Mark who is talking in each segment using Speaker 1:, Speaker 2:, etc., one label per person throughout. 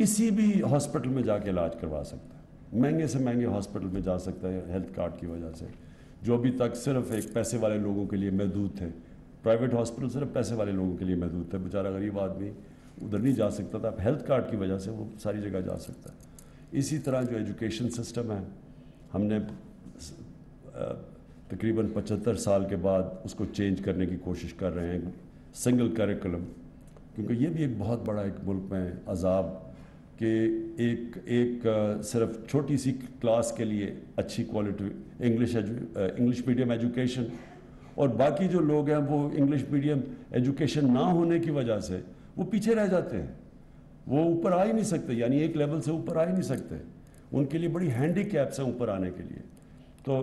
Speaker 1: کسی بھی ہاسپٹل میں جا کے علاج کروا سکتا ہے، مہنگے سے مہنگے ہاسپٹل میں جا سکتا ہے ہیلتھ کارڈ کی وجہ سے، جو ابھی تک صرف ایک پیسے والے لوگوں کے لیے محدود تھے. پرائیویٹ ہاسپٹل صرف پیسے والے لوگوں کے لیے محدود تھے، بیچارہ غریب آدمی ادھر نہیں جا سکتا تھا. اب ہیلتھ کارڈ کی وجہ سے وہ ساری جگہ جا سکتا ہے. اسی طرح جو ایجوکیشن سسٹم ہے، ہم نے تقریباً 75 سال کے بعد اس کو چینج کرنے کی کوشش کر رہے ہیں، سنگل کریکولم، کیونکہ یہ بھی ایک بہت بڑا ایک ملک میں عذاب کہ ایک صرف چھوٹی سی کلاس کے لیے اچھی کوالٹی انگلش میڈیم ایجوکیشن، اور باقی جو لوگ ہیں وہ انگلش میڈیم ایجوکیشن نہ ہونے کی وجہ سے وہ پیچھے رہ جاتے ہیں، وہ اوپر آ ہی نہیں سکتے، یعنی ایک لیول سے اوپر آ ہی نہیں سکتے. ان کے لیے بڑی ہینڈی کیپس ہیں اوپر آنے کے لیے. تو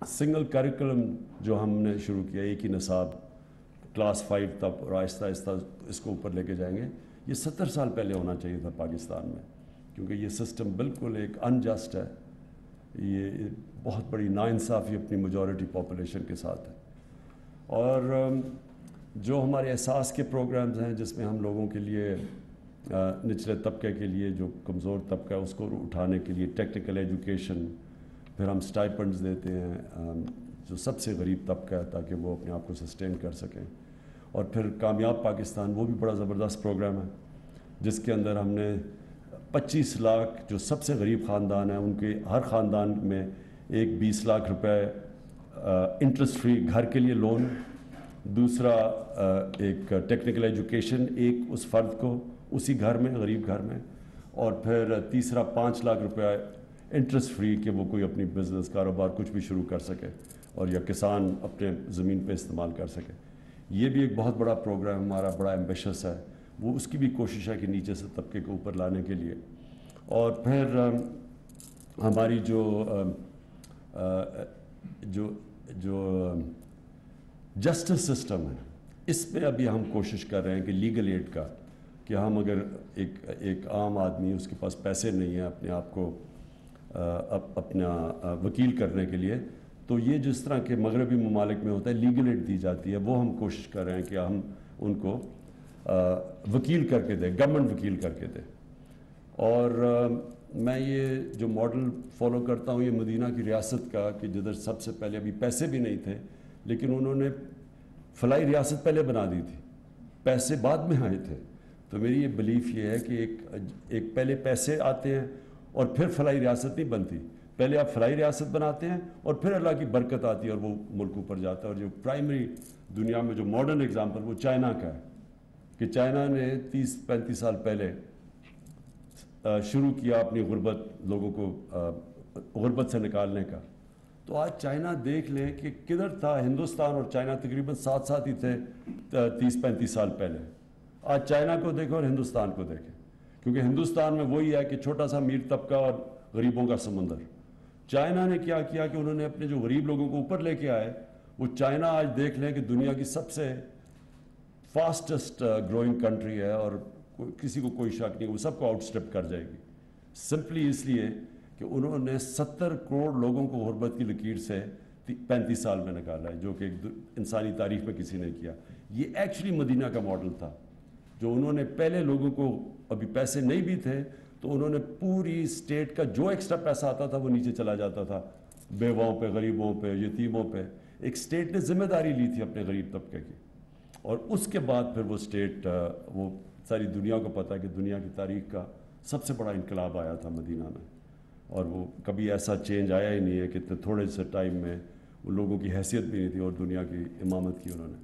Speaker 1: سنگل کریکولم جو ہم نے شروع کیا، ایک ہی نصاب کلاس 5 تک، اور آہستہ آہستہ اس کو اوپر لے کے جائیں گے. یہ 70 سال پہلے ہونا چاہیے تھا پاکستان میں، کیونکہ یہ سسٹم بالکل ایک انجسٹ ہے، یہ بہت بڑی ناانصافی اپنی میجورٹی پاپولیشن کے ساتھ ہے. اور جو ہمارے احساس کے پروگرامز ہیں جس میں ہم لوگوں کے لیے نچلے طبقے کے لیے جو کمزور طبقہ ہے اس کو اٹھانے کے لیے ٹیکنیکل ایجوکیشن، پھر ہم سٹائپنڈز دیتے ہیں جو سب سے غریب طبقہ ہے تاکہ وہ اپنے آپ کو سسٹین کر سکیں. اور پھر کامیاب پاکستان، وہ بھی بڑا زبردست پروگرام ہے جس کے اندر ہم نے 25 لاکھ جو سب سے غریب خاندان ہیں ان کے ہر خاندان میں ایک 20 لاکھ روپے انٹرسٹ فری گھر کے لیے لون، دوسرا ایک ٹیکنیکل ایجوکیشن ایک اس فرد کو اسی گھر میں، غریب گھر میں، اور پھر تیسرا 5 لاکھ روپے انٹرسٹ فری کہ وہ کوئی اپنی بزنس کاروبار کچھ بھی شروع کر سکے، اور یا کسان اپنے زمین پہ استعمال کر سکے. یہ بھی ایک بہت بڑا پروگرام ہمارا، بڑا ایمبیشس ہے. وہ اس کی بھی کوشش ہے کہ نیچے سے طبقے کو اوپر لانے کے لیے. اور پھر ہماری جو جسٹس سسٹم ہے، اس پہ ابھی ہم کوشش کر رہے ہیں کہ لیگل ایڈ کا، کہ ہم اگر ایک عام آدمی اس کے پاس پیسے نہیں ہیں اپنے آپ کو اپنا وکیل کرنے کے لیے، تو یہ جس طرح کے مغربی ممالک میں ہوتا ہے لیگل ایڈ دی جاتی ہے، وہ ہم کوشش کر رہے ہیں کہ ہم ان کو وکیل کر کے دیں، گورنمنٹ وکیل کر کے دیں. اور میں یہ جو ماڈل فالو کرتا ہوں یہ مدینہ کی ریاست کا، کہ جدھر سب سے پہلے ابھی پیسے بھی نہیں تھے لیکن انہوں نے فلاحی ریاست پہلے بنا دی تھی، پیسے بعد میں آئے تھے. تو میری یہ بلیف یہ ہے کہ ایک پہلے پیسے آتے ہیں اور پھر فلاحی ریاست نہیں بنتی، پہلے آپ فلاحی ریاست بناتے ہیں اور پھر اللہ کی برکت آتی ہے اور وہ ملک اوپر جاتا ہے. اور جو پرائمری دنیا میں جو ماڈرن اگزامپل وہ چائنا کا ہے، کہ چائنا نے 30-35 سال پہلے شروع کیا اپنی لوگوں کو غربت سے نکالنے کا. تو آج چائنا دیکھ لیں کہ کدھر تھا. ہندوستان اور چائنا تقریباً ساتھ ساتھ ہی تھے 30-35 سال پہلے. آج چائنا کو دیکھیں اور ہندوستان کو دیکھیں، کیونکہ ہندوستان میں وہی ہے کہ چھوٹا سا امیر طبقہ اور غریبوں کا سمندر. چائنا نے کیا کیا کہ انہوں نے اپنے جو غریب لوگوں کو اوپر لے کے آئے. وہ چائنا آج دیکھ لیں کہ دنیا کی سب سے فاسٹسٹ گروئنگ کنٹری ہے، اور کسی کو کوئی شک نہیں وہ سب کو آؤٹ اسٹیپ کر جائے گی، سمپلی اس لیے کہ انہوں نے 70 کروڑ لوگوں کو غربت کی لکیر سے 35 سال میں نکالا ہے، جو کہ انسانی تاریخ میں کسی نے کیا. یہ ایکچولی مدینہ کا ماڈل تھا، جو انہوں نے پہلے لوگوں کو، ابھی پیسے نہیں بھی تھے تو انہوں نے پوری اسٹیٹ کا جو ایکسٹرا پیسہ آتا تھا وہ نیچے چلا جاتا تھا، بیواؤں پہ، غریبوں پہ، یتیموں پہ. ایک اسٹیٹ نے ذمہ داری لی تھی اپنے غریب طبقے کی، اور اس کے بعد پھر وہ اسٹیٹ، وہ ساری دنیا کو پتہ ہے کہ دنیا کی تاریخ کا سب سے بڑا انقلاب آیا تھا مدینہ میں. اور وہ کبھی ایسا چینج آیا ہی نہیں ہے کہ اتنے تھوڑے سے ٹائم میں وہ لوگوں کی حیثیت بھی نہیں تھی اور دنیا کی امامت کی انہوں نے.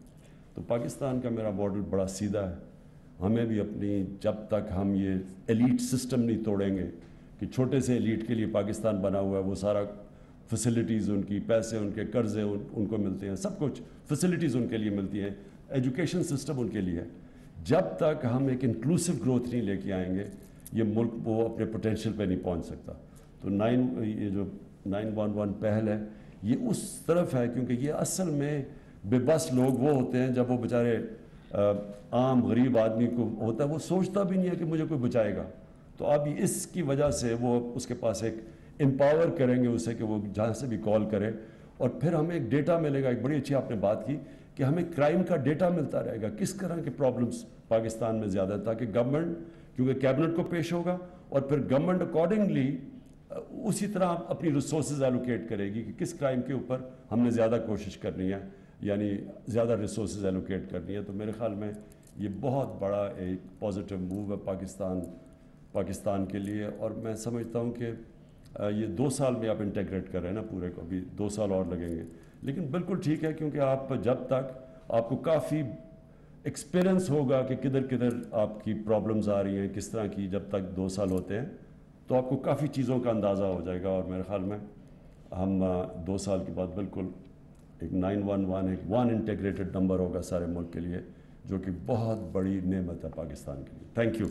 Speaker 1: تو پاکستان کا میرا ماڈل بڑا سیدھا ہے. ہمیں بھی اپنی، جب تک ہم یہ ایلیٹ سسٹم نہیں توڑیں گے کہ چھوٹے سے ایلیٹ کے لیے پاکستان بنا ہوا ہے، وہ سارا فیسلٹیز ان کی، پیسے ان کے، قرضے ان کو ملتے ہیں، سب کچھ فیسلٹیز ان کے لیے ملتی ہیں، ایجوکیشن سسٹم ان کے لیے ہے. جب تک ہم ایک انکلوسیو گروتھ نہیں لے کے آئیں گے یہ ملک وہ اپنے پوٹینشیل پہ نہیں پہنچ سکتا. تو یہ جو 911 پہل ہے یہ اس طرف ہے، کیونکہ یہ اصل میں بے بس لوگ وہ ہوتے ہیں جب وہ بیچارے عام غریب آدمی کو ہوتا ہے، وہ سوچتا بھی نہیں ہے کہ مجھے کوئی بچائے گا. تو اب اس کی وجہ سے وہ اس کے پاس ایک امپاور کریں گے اسے کہ وہ جہاں سے بھی کال کرے. اور پھر ہمیں ایک ڈیٹا ملے گا. ایک بڑی اچھی آپ نے بات کی کہ ہمیں کرائم کا ڈیٹا ملتا رہے گا، کس طرح کے پرابلمس پاکستان میں زیادہ، تاکہ گورنمنٹ کیونکہ کیبنٹ کو پیش ہوگا اور پھر گورنمنٹ اکارڈنگلی اسی طرح اپنی ریسورسز ایلوکیٹ کرے گی کہ کس کرائم کے اوپر ہم نے زیادہ کوشش کرنی ہے، یعنی زیادہ ریسورسز ایلوکیٹ کرنی ہے. تو میرے خیال میں یہ بہت بڑا ایک پازیٹیو موو ہے پاکستان کے لیے. اور میں سمجھتا ہوں کہ یہ 2 سال میں آپ انٹیگریٹ کر رہے ہیں نا پورے کو، ابھی 2 سال اور لگیں گے، لیکن بالکل ٹھیک ہے کیونکہ آپ جب تک آپ کو کافی ایکسپیرئنس ہوگا کہ کدھر کدھر آپ کی پرابلمز آ رہی ہیں کس طرح کی، جب تک 2 سال ہوتے ہیں تو آپ کو کافی چیزوں کا اندازہ ہو جائے گا. اور میرے خیال میں ہم 2 سال کے بعد بالکل ایک 911 ایک ون انٹیگریٹڈ نمبر ہوگا سارے ملک کے لیے، جو کہ بہت بڑی نعمت ہے پاکستان کے لیے. Thank you.